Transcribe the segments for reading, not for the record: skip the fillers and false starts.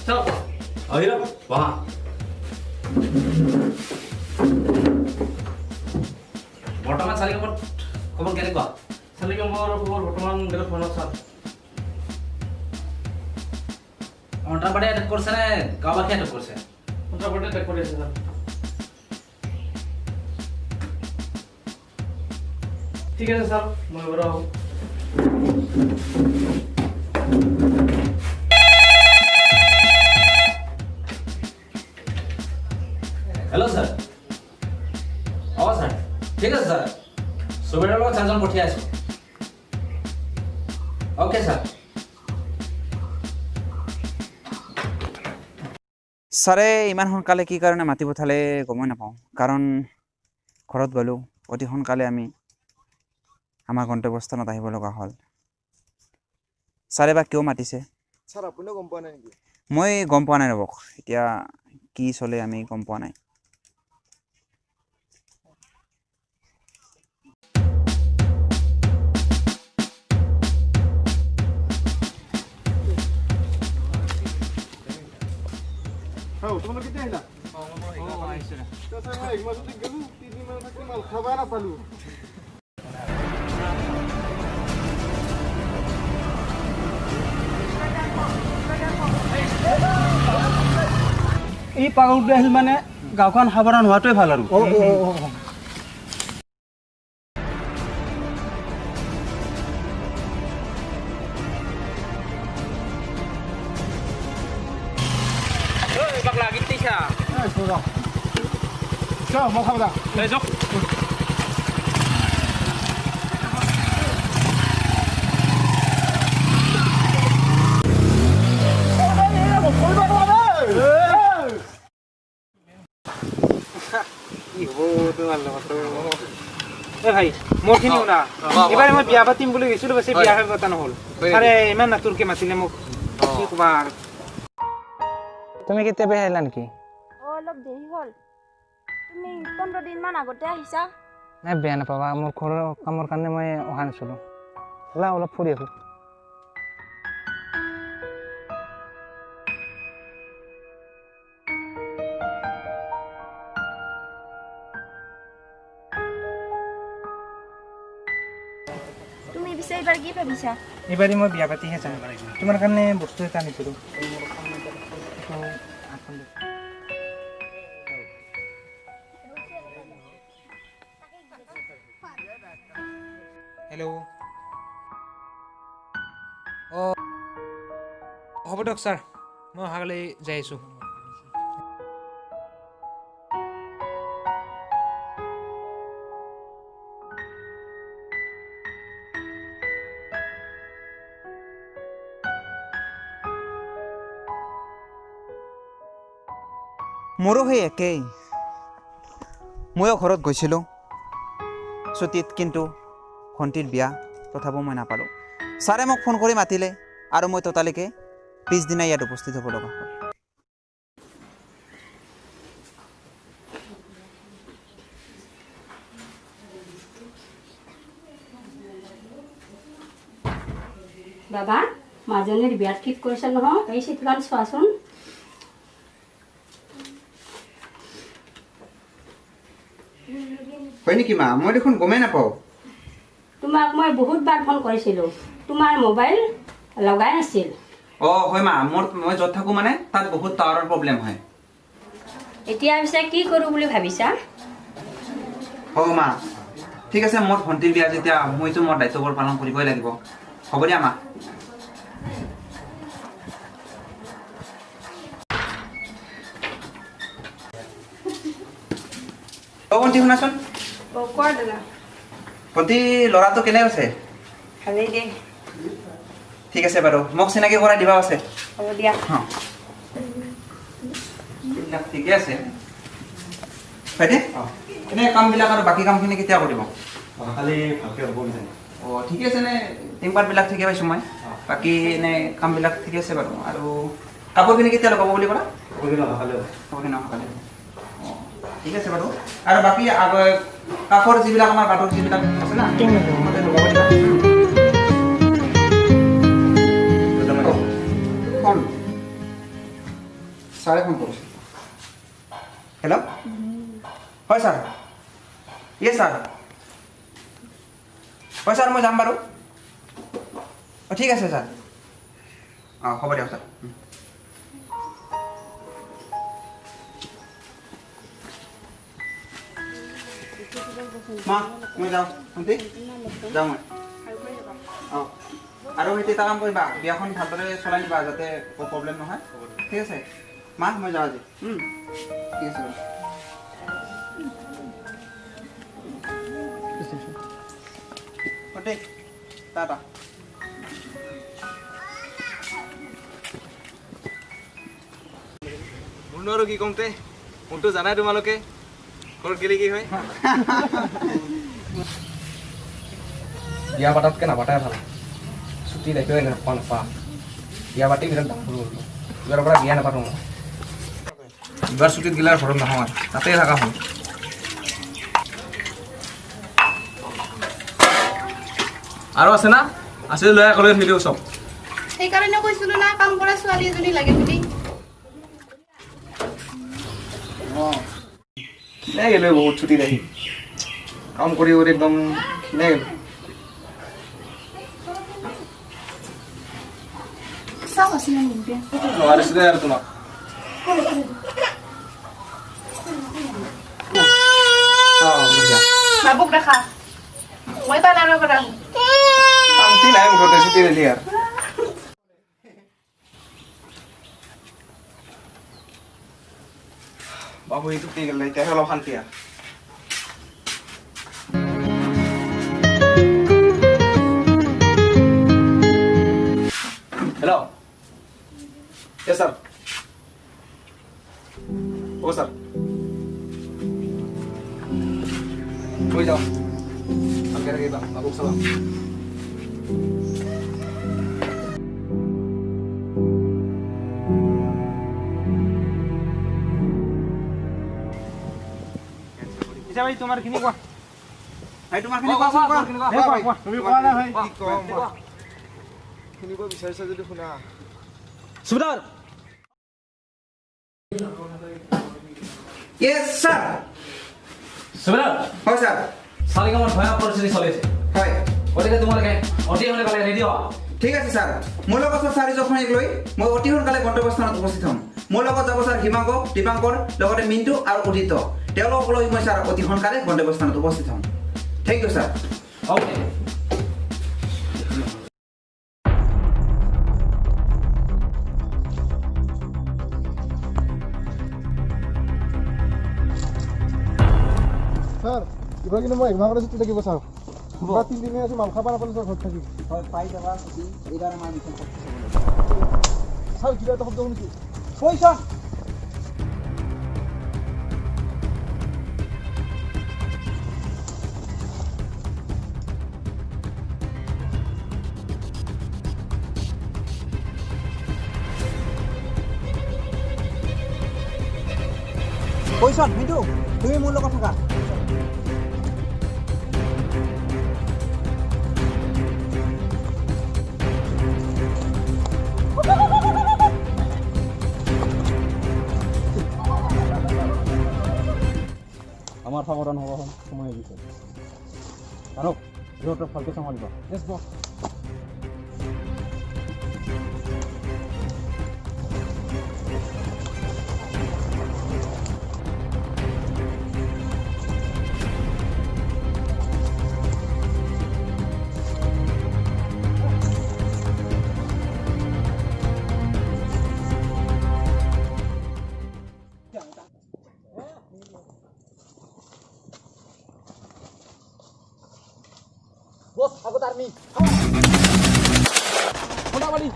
Stop. Ahira, wah. বৰ্তমান চালিকামত খবৰ কেনেকুৱা? চালিকামৰ খবৰ বৰ্তমান বেলেগ ফোনত চাল। সন্ত্ৰাসবাদী এটেক কৰিছে নে গাঁওবাসীয়ে এটেক কৰিছে? সন্ত্ৰাসবাদী এটেক কৰি আছে ছাৰ। ঠিক আছে ছাৰ, মই বাৰু আহোঁ। Hello' sir. অঁ ছাৰ, ঠিক আছে ছাৰ। সুবিধাৰ লগত চাৰজন পঠিয়াই আছোঁ। Okay sir. ছাৰে ইমান সোনকালে কি কাৰণে মাতি পঠালে গমই নাপাওঁ, কাৰণ ঘৰত গ'লোঁ অতি সোনকালে আমি আমাৰ গন্তব্যস্থানত আহিব লগা হ'ল। ছাৰে বা কিয় মাতিছে? ছাৰ আপুনিও গম পোৱা নাই নেকি? মই গম পোৱা নাই ৰ'বক, এতিয়া কি চলে আমি গম পোৱা নাই। তোমালোক কেতিয়া আহিলা? মই একমাহতে গ'লো, 3 দিনমান থাকি মাল খাবা নাপালোঁ। এই পাগলটো আহিল মানে গাঁওখন সাৱধান হোৱাটোৱে ভাল আৰু। মই খাব যা। ভাই মোৰখিনি শুনা, এইবাৰ মই বিয়া পাতিম বুলি গৈছিলো, বেছি বিয়া পতা নহ'ল। আৰে ইমান নাতুৰকে মাতিলে মোক, কি ক'বা আৰু। তুমি কেতিয়াবা আহিলা নেকি? অলপ দেৰি হ'ল। তুমি 15 দিনমান আগতে আহিছা। নাই বেয়া নাপাবা, মোৰ ঘৰৰ কামৰ কাৰণে মই অহা নাছিলোঁ। ওলা অলপ ফুৰি আহোঁ। তুমি পিছে এইবাৰ কি ভাবিছা? এইবাৰ মই বিয়া পাতিহে যাম। তোমাৰ কাৰণে বস্তু এটা আনিছিলোঁ। হেল্ল'। অঁ হ'ব দিয়ক ছাৰ, মই অহাকালি যাই আছোঁ। মোৰো সেই একেই। ময়ো ঘৰত গৈছিলোঁ ছুটীত, কিন্তু ভণ্টিৰ বিয়া, তথাপিও মই নাপালোঁ। ছাৰে মোক ফোন কৰি মাতিলে আৰু মই ততালিকে পিছদিনা ইয়াত উপস্থিত হ'ব লগা হ'ল। বাবা, মাজনীৰ বিয়া ঠিক কৰিছে নহয়, এই চিঠিখন চোৱাচোন। হয় নেকি মা? মই দেখোন গমেই নাপাওঁ। তোমাক মই বহুতবাৰ ফোন কৰিছিলোঁ, তোমাৰ মোবাইল লগাই নাছিল। অঁ হয় মা, মই য'ত থাকোঁ মানে তাত বহুত টাৱাৰৰ প্ৰব্লেম হয়। এতিয়া পিছে কি কৰোঁ বুলি ভাবিছা? অঁ মা, ঠিক আছে, মোৰ ভণ্টিৰ বিয়া যেতিয়া মইতো মোৰ দায়িত্ববোৰ পালন কৰিবই লাগিব। হ'ব দিয়া মা। অঁ ভণ্টি শুনাচোন। কোৱা দাদা। ভণ্টি ল'ৰাটো কেনে আছে? ভালেই দে। ঠিক আছে বাৰু, মোক চিনাকি কৰাই দিবা আছে। হ'ব দিয়া। এইবিলাক ঠিকে আছে। ভাইটি এনে কামবিলাক আৰু বাকী কামখিনি কেতিয়া কৰিব? অহাকালি ভালকৈ হ'ব কিজানি। অঁ ঠিকে আছে, এনে টিংপাতবিলাক ঠিকে পাইছোঁ মই। বাকী এনে কামবিলাক ঠিকে আছে বাৰু। আৰু কাপোৰখিনি কেতিয়া লগাব বুলি ক'লা? কাপোৰখিনি অহাকালি হ'ব। কাপোৰখিনি অহাকালি হ'ব। অঁ ঠিক আছে বাৰু। আৰু বাকী কাষৰ যিবিলাক আমাৰ কাঠৰ যিবিলাক আছে না, তাতে লগাব দিবা। ফোন ছাৰে ফোন কৰিছে হেল্ল' হয় ছাৰ ইয়ে ছাৰ হয় ছাৰ মই যাম বাৰু অঁ ঠিক আছে ছাৰ অঁ হ'ব দিয়ক ছাৰ মা মই যাওঁ ভণ্টি যাওঁ মই অঁ আৰু সেইটো এটা কাম কৰিবা বিয়াখন ভালদৰে চলাই নিবা যাতে প্ৰব্লেম নহয় ঠিক আছে মা মই যাওঁ আজি ঠিক আছে বাৰু ভণ্টি টাটা মোৰনো আৰু কি কওঁতে মোৰতো জানাই তোমালোকে ঘৰত গেলি কি হয় বিয়া পাতাতকৈ নাপাতাই ভাল ছুটি দেখিও নাপা নাপা বিয়া পাতি বিৰাট ডাঙৰ হ'ল এইবাৰৰ পৰা বিয়া নাপাতো মই এইবাৰ ছুটিত গিলাৰ ঘৰত নহয় তাতেই থকা হ'ল আৰু আছে না আছে লৈ ক'লে থৈ দিওঁ চব সেইকাৰণে কৈছিলো না কাম কৰা ছোৱালী এজনী লাগে বুলি খিনাই গ'লো বহুত ছুটিত আহি কাম কৰি কৰি একদম খিনাই গ'লো চাও আছিলে নেকি নোৱাৰিছিলে আৰু তোমাক বাবুক দেখা মই পাৰ্লাৰৰ পৰা আহোঁ শান্তি নাই মুঠতে ছুটি দিলি আৰু বাবু এইটো কি গ'ল এতিয়াহে অলপ শান্তি আৰু hello' yes sir oh sir হৈ যাওঁ ভালকৈ থাকিবা বাবুক চাবা পিছা ভাই তোমাৰ খিনি কোৱা এই তোমাৰখিনি কোৱাচোন কোৱা কোৱা তুমি কোৱা নাই ভাই কি কম শুনিব বিচাৰিছা যদি শুনা সুবিধাৰ ইয়েছ ছাৰ সুবিধাৰ হয় ছাৰ চাৰিগাঁৱত ভয়ানক পৰিস্থিতি চলি আছে হয় গতিকে তোমালোকে অতি সোনকালে ৰেডি হোৱা ঠিক আছে ছাৰ মোৰ লগত ছাৰ চাৰিজনক লৈ মই অতি সোনকালে গন্তব্যস্থানত উপস্থিত হ'ম মোৰ লগত যাব ছাৰ হিমাংক দীপাংকৰ লগতে মিণ্টু আৰু উদিত তেওঁলোকক লৈ মই ছাৰ অতি সোনকালে গন্তব্যস্থানত উপস্থিত হ'ম thank you sir okay sir এইবাৰ কিন্তু মই একমাহৰ ছুটি থাকিব ছাৰ কিবা 3 দিনে আজি মাল খাব নাপালোঁ ছাৰ ঘৰত থাকি হয় পাই যাবা ছুটি এইবাৰ আমাৰ মিছন চাকচেছ ছাৰ কিবা এটা শব্দ শুনিছোঁ পইচন পইচন মিণ্টু তুমি মোৰ লগত থাকা আমাৰ সাৱধান হ'ব সময় আহিছে আৰু ইহঁতক ভালকৈ চম্ভালিবা য়েছ বছ বছ আগত আৰ্মি সোণাবাৰী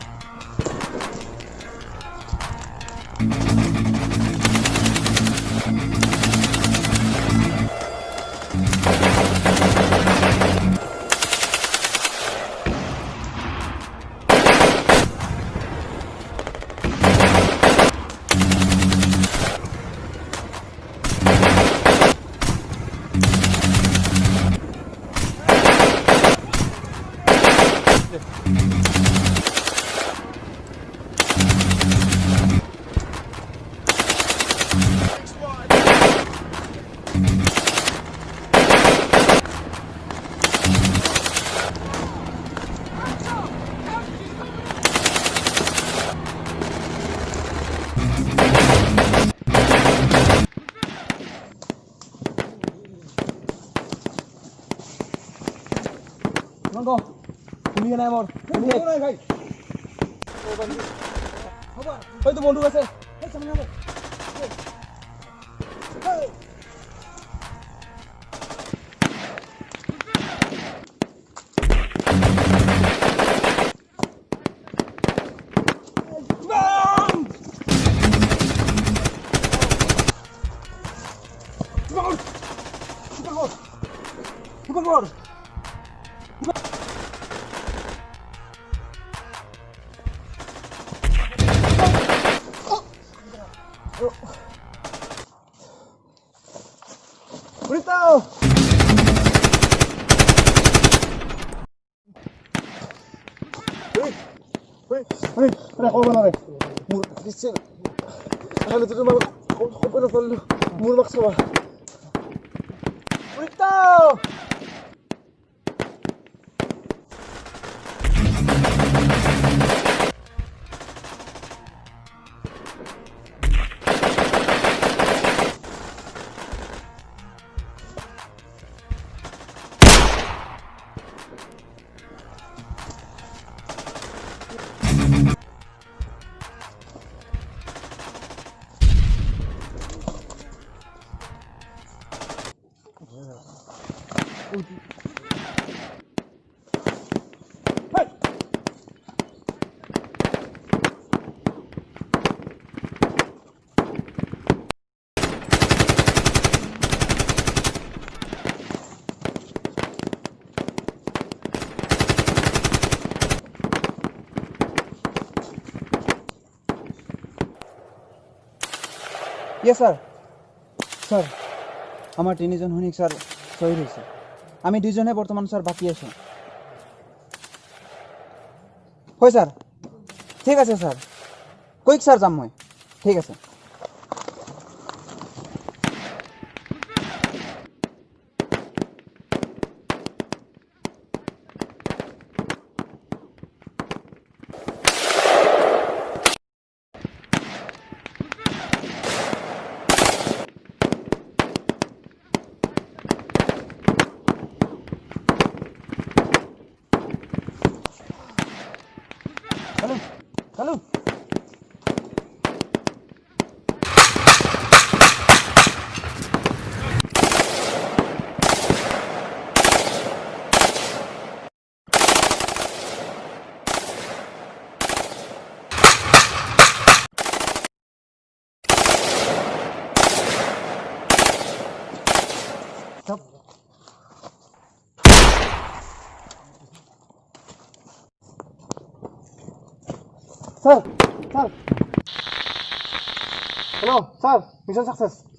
নাই মোৰ নাই ভাই হয়তো বন্ধু আছে মোৰ মাক চাবা ইয়েছ ছাৰ ছাৰ আমাৰ তিনিজন সৈনিক ছাৰ শ্বহীদ হৈছে আমি দুইজনে বৰ্তমান ছাৰ বাকী আছোঁ হয় ছাৰ ঠিক আছে ছাৰ কুইক ছাৰ যাম মই ঠিক আছে Hello. Sir. Hello, sir. Mission success.